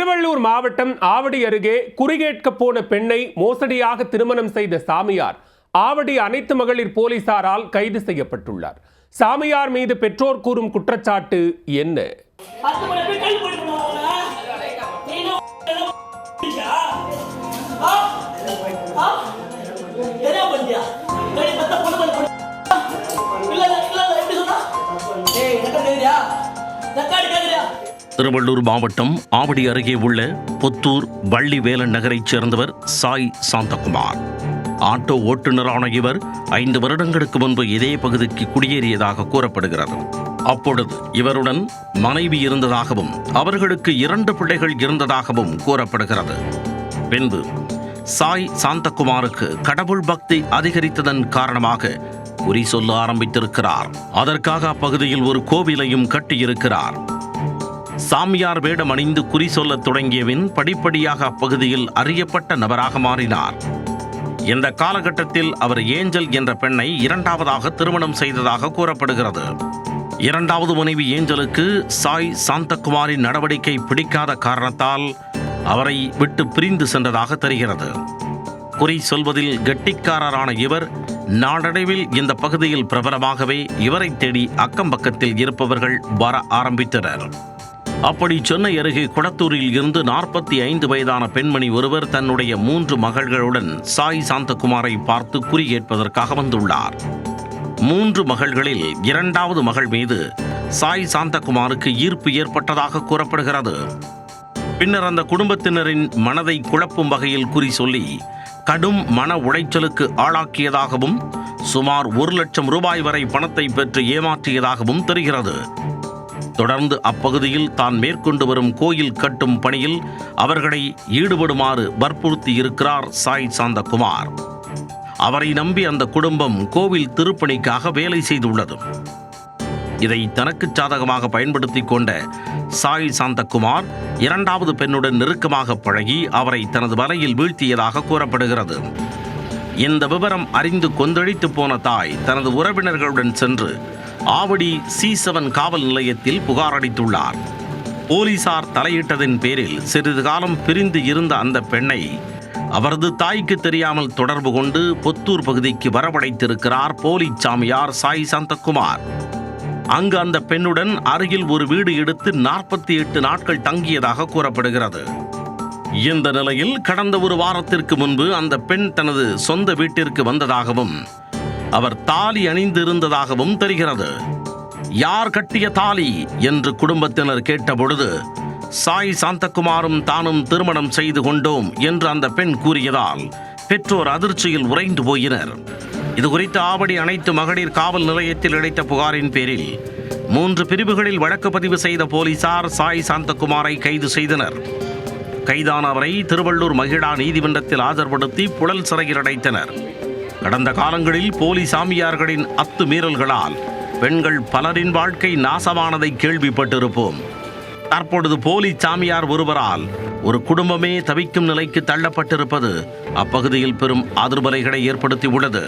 திருவள்ளூர் மாவட்டம் ஆவடி அருகே குறிகேட்க போன பெண்ணை மோசடியாக திருமணம் செய்த சாமியார் ஆவடி அனைத்து மகளிர் போலீசாரால் கைது செய்யப்பட்டுள்ளார். சாமியார் மீது பெற்றோர் கூறும் குற்றச்சாட்டு என்ன? திருவள்ளூர் மாவட்டம் ஆவடி அருகே உள்ள புத்தூர் வள்ளிவேலன் நகரைச் சேர்ந்தவர் சாய் சாந்தகுமார். ஆட்டோ ஓட்டுநரான இவர் 5 வருடங்களுக்கு முன்பு இதே பகுதிக்கு குடியேறியதாக கூறப்படுகிறது. அப்பொழுது இவருடன் மனைவி இருந்ததாகவும் அவர்களுக்கு 2 பிள்ளைகள் இருந்ததாகவும் கூறப்படுகிறது. பின்பு சாய் சாந்தகுமாருக்கு கடவுள் பக்தி அதிகரித்ததன் காரணமாக குறி சொல்ல ஆரம்பித்திருக்கிறார். அதற்காக அப்பகுதியில் ஒரு கோவிலையும் கட்டியிருக்கிறார். சாமியார் வேடம் அணிந்து குறி சொல்ல தொடங்கியவின் படிப்படியாக அப்பகுதியில் அறியப்பட்ட நபராக மாறினார். இந்த காலகட்டத்தில் அவர் ஏஞ்சல் என்ற பெண்ணை 2வதாக திருமணம் செய்ததாக கூறப்படுகிறது. 2வது மனைவி ஏஞ்சலுக்கு சாய் சாந்தகுமாரின் நடவடிக்கை பிடிக்காத காரணத்தால் அவரை விட்டு பிரிந்து சென்றதாக தெரிகிறது. குறி சொல்வதில் கெட்டிக்காரரான இவர் நாளடைவில் இந்த பகுதியில் பிரபலமாகவே இவரை தேடி அக்கம் பக்கத்தில் இருப்பவர்கள் வர ஆரம்பித்தனர். அப்படி சென்னை அருகே குளத்தூரில் இருந்து 45 வயதான பெண்மணி ஒருவர் தன்னுடைய 3 மகள்களுடன் சாய் சாந்தகுமாரை பார்த்து குறி கேட்பதற்காக வந்துள்ளார். 3 மகள்களில் 2வது மகள் மீது சாய் சாந்தகுமாருக்கு ஈர்ப்பு ஏற்பட்டதாக கூறப்படுகிறது. பின்னர் அந்த குடும்பத்தினரின் மனதை குழப்பும் வகையில் குறி சொல்லி கடும் மன உளைச்சலுக்கு ஆளாக்கியதாகவும் சுமார் 1 லட்சம் ரூபாய் வரை பணத்தை பெற்று ஏமாற்றியதாகவும் தெரிகிறது. தொடர்ந்து அப்பகுதியில் தான் மேற்கொண்டு வரும் கோயில் கட்டும் பணியில் அவர்களை ஈடுபடுமாறு வற்புறுத்தி இருக்கிறார் சாய் சாந்தகுமார். அவரை நம்பி அந்த குடும்பம் கோவில் திருப்பணிக்காக வேலை செய்துள்ளது. இதை தனக்கு சாதகமாக பயன்படுத்தி கொண்ட சாய் சாந்தகுமார் 2வது பெண்ணுடன் நெருக்கமாக பழகி அவரை தனது வலையில் வீழ்த்தியதாக கூறப்படுகிறது. இந்த விவரம் அறிந்து கொந்தளித்து போன தாய் தனது உறவினர்களுடன் சென்று ஆவடி C7 காவல் நிலையத்தில் புகார் அளித்துள்ளார். போலீசார் தலையிட்டதின் பேரில் சிறிது காலம் பிரிந்து இருந்த அந்த பெண்ணை அவரது தாய்க்கு தெரியாமல் தொடர்பு கொண்டு புத்தூர் பகுதிக்கு வரவழைத்திருக்கிறார் போலி சாமியார் சாய் சாந்தகுமார். அங்கு அந்த பெண்ணுடன் அருகில் ஒரு வீடு எடுத்து 48 நாட்கள் தங்கியதாக கூறப்படுகிறது. இந்த நிலையில் கடந்த 1 வாரத்திற்கு முன்பு அந்த பெண் தனது சொந்த வீட்டிற்கு வந்ததாகவும் அவர் தாலி அணிந்திருந்ததாகவும் தெரிகிறது. யார் கட்டிய தாலி என்று குடும்பத்தினர் கேட்டபொழுது சாய் சாந்தகுமாரும் தானும் திருமணம் செய்து கொண்டோம் என்று அந்த பெண் கூறியதால் பெற்றோர் அதிர்ச்சியில் உறைந்து போயினர். இதுகுறித்து ஆவடி அனைத்து மகளிர் காவல் நிலையத்தில் அளித்த புகாரின் பேரில் 3 பிரிவுகளில் வழக்கு பதிவு செய்த போலீசார் சாய் சாந்தகுமாரை கைது செய்தனர். கைதான அவரை திருவள்ளூர் மகிழா நீதிமன்றத்தில் ஆஜர்படுத்தி புழல் சிறையில் அடைத்தனர். கடந்த காலங்களில் போலி சாமியார்களின் அத்துமீறல்களால் பெண்கள் பலரின் வாழ்க்கை நாசமானதை கேள்விப்பட்டிருப்போம். தற்பொழுது போலி சாமியார் ஒருவரால் ஒரு குடும்பமே தவிக்கும் நிலைக்கு தள்ளப்பட்டிருப்பது அப்பகுதியில் பெரும் அதிர்வலைகளை ஏற்படுத்தியுள்ளது.